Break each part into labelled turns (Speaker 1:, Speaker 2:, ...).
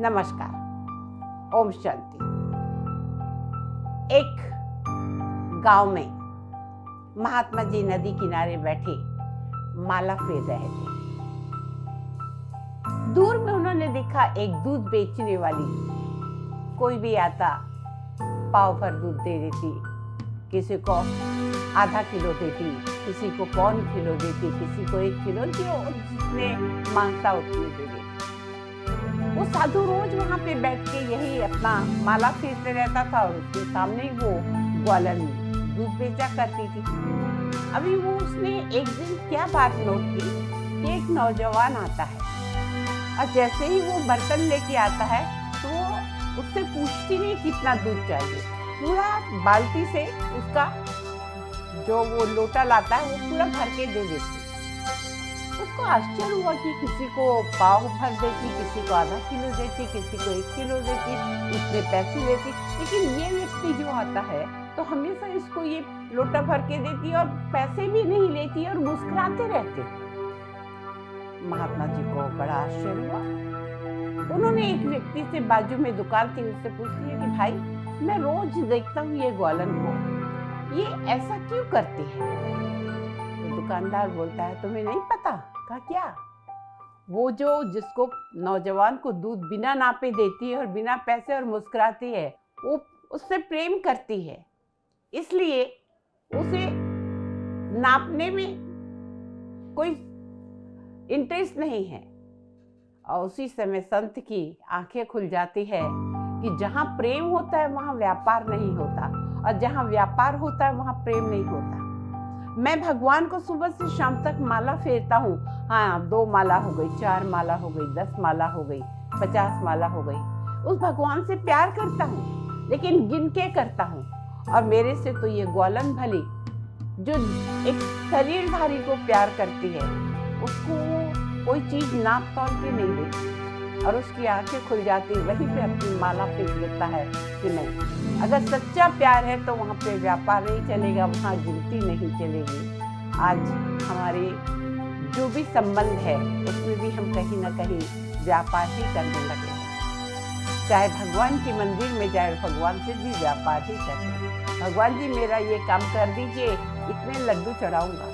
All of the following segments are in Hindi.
Speaker 1: नमस्कार। ओम शांति। एक गांव में महात्मा जी नदी किनारे बैठे माला फेर रहे थे। दूर में उन्होंने देखा एक दूध बेचने वाली, कोई भी आता पाव भर दूध दे देती, किसी को आधा किलो देती, किसी को पौन किलो देती, किसी को 1 किलो, जिसने मांगता उतनी दे देती। वो साधु रोज वहां पे बैठ के यही अपना माला फेरते रहता था और उसके सामने ही वो ग्वालन दूध बेचा करती थी। अभी वो उसने एक दिन क्या बात नोट की कि एक नौजवान आता है और जैसे ही वो बर्तन लेके आता है तो वो उससे पूछती नहीं कितना दूध चाहिए, पूरा बाल्टी से उसका जो वो लोटा लाता है वो पूरा भर के दे देती। उसको आश्चर्य हुआ कि किसी को पाव भर देती, किसी को आधा किलो देती, किसी को 1 किलो देती, इतने पैसे देती, लेकिन ये व्यक्ति जो आता है तो हमेशा इसको ये लोटा भर के देती और पैसे भी नहीं लेती और मुस्कुराते रहते। महात्मा जी को बड़ा आश्चर्य हुआ। उन्होंने एक व्यक्ति से, बाजू में दुकान थी, उससे पूछ लिया कि भाई, मैं रोज देखता हूँ ये ग्वालन को, ये ऐसा क्यों करती है? तो दुकानदार बोलता है, तुम्हें नहीं पता? कहा क्या? वो जो जिसको नौजवान को दूध बिना नापे देती है और बिना पैसे और मुस्कुराती है, वो उससे प्रेम करती है, इसलिए उसे नापने में कोई इंटरेस्ट नहीं है। और उसी समय संत की आंखें खुल जाती है कि जहाँ प्रेम होता है वहाँ व्यापार नहीं होता, और जहाँ व्यापार होता है वहाँ प्रेम नहीं होता। मैं भगवान को सुबह से शाम तक माला फेरता हूँ। हाँ, 2 माला हो गई, 4 माला हो गई, 10 माला हो गई, 50 माला हो गई। उस भगवान से प्यार करता हूँ, लेकिन गिन के करता हूँ। और मेरे से तो ये ग्वालन भली जो एक शरीरधारी को प्यार करती है, उसको कोई चीज नाप तौल के नहीं देती, और उसकी आंखें खुल जाती, वहीं पे अपनी माला फेंक देता है कि नहीं। अगर सच्चा प्यार है तो वहाँ पे व्यापार नहीं चलेगा, वहाँ गिनती नहीं चलेगी। आज हमारे जो भी संबंध है उसमें भी हम कहीं ना कहीं व्यापार ही करने लगे हैं। चाहे भगवान के मंदिर में जाए, भगवान से भी व्यापार ही करते हैं। भगवान जी, मेरा ये काम कर दीजिए, इतने लड्डू चढ़ाऊंगा।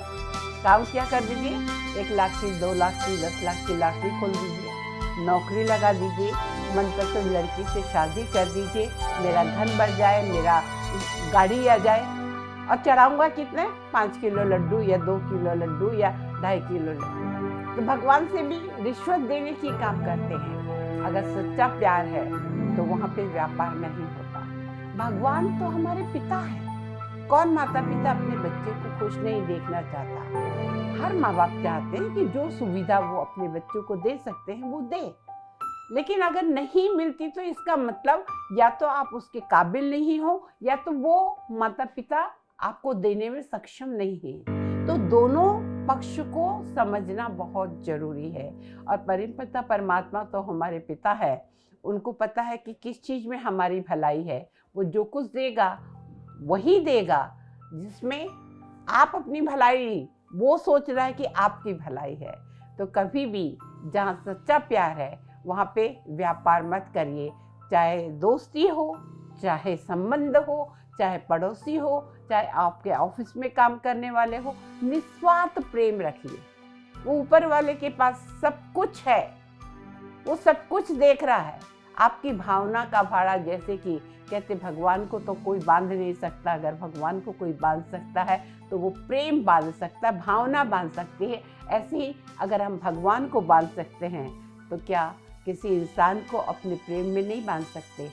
Speaker 1: काम क्या कर दीजिए? 1 लाख की, 2 लाख की, 10 लाख की लॉटरी खोल दीजिए, नौकरी लगा दीजिए, मनपसंद लड़की से शादी कर दीजिए, मेरा घर बढ़ जाए, मेरा गाड़ी आ जाए। और चढ़ाऊंगा कितने? 5 किलो लड्डू या 2 किलो लड्डू या 2.5 किलो लड्डू। तो भगवान से भी रिश्वत देने की काम करते हैं। अगर सच्चा प्यार है तो वहाँ पे व्यापार नहीं होता। भगवान तो हमारे पिता है। कौन माता पिता अपने बच्चे को खुश नहीं देखना चाहता? हर माँ बाप चाहते हैं कि जो सुविधा वो अपने बच्चों को दे सकते हैं वो दे, लेकिन अगर नहीं मिलती तो इसका मतलब या तो आप उसके काबिल नहीं हो, या तो वो माता पिता आपको देने में सक्षम नहीं है। तो दोनों पक्ष को समझना बहुत जरूरी है। और परमपिता परमात्मा तो हमारे पिता है, उनको पता है कि किस चीज़ में हमारी भलाई है। वो जो कुछ देगा वही देगा जिसमें आप अपनी भलाई, वो सोच रहा है कि आपकी भलाई है। तो कभी भी जहाँ सच्चा प्यार है वहाँ पे व्यापार मत करिए। चाहे दोस्ती हो, चाहे संबंध हो, चाहे पड़ोसी हो, चाहे आपके ऑफिस में काम करने वाले हो, निस्वार्थ प्रेम रखिए। वो ऊपर वाले के पास सब कुछ है, वो सब कुछ देख रहा है। आपकी भावना का भाड़ा, जैसे कि कहते भगवान को तो कोई बांध नहीं सकता, अगर भगवान को कोई बांध सकता है तो वो प्रेम बांध सकता है, भावना बांध सकती है। ऐसे ही अगर हम भगवान को बांध सकते हैं तो क्या किसी इंसान को अपने प्रेम में नहीं बांध सकते?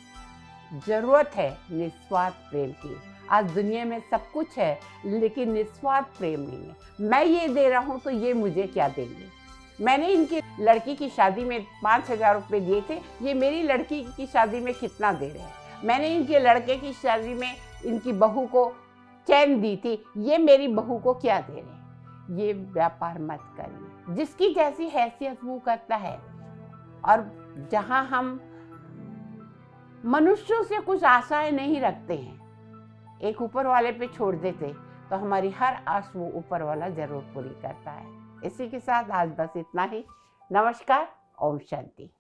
Speaker 1: जरूरत है निस्वार्थ प्रेम की। आज दुनिया में सब कुछ है, लेकिन निस्वार्थ प्रेम नहीं है। मैं ये दे रहा हूँ तो ये मुझे क्या देंगे? मैंने इनकी लड़की की शादी में 5,000 रुपये दिए थे, ये मेरी लड़की की शादी में कितना दे रहे हैं? मैंने इनके लड़के की शादी में इनकी बहू को चैन दी थी, ये मेरी बहू को क्या दे रहे हैं? ये व्यापार मत करिए। जिसकी जैसी हैसियत वो करता है। और जहाँ हम मनुष्यों से कुछ आशाएं नहीं रखते हैं, एक ऊपर वाले पे छोड़ देते, तो हमारी हर आस वो ऊपर वाला जरूर पूरी करता है। इसी के साथ आज बस इतना ही। नमस्कार। ओम शांति।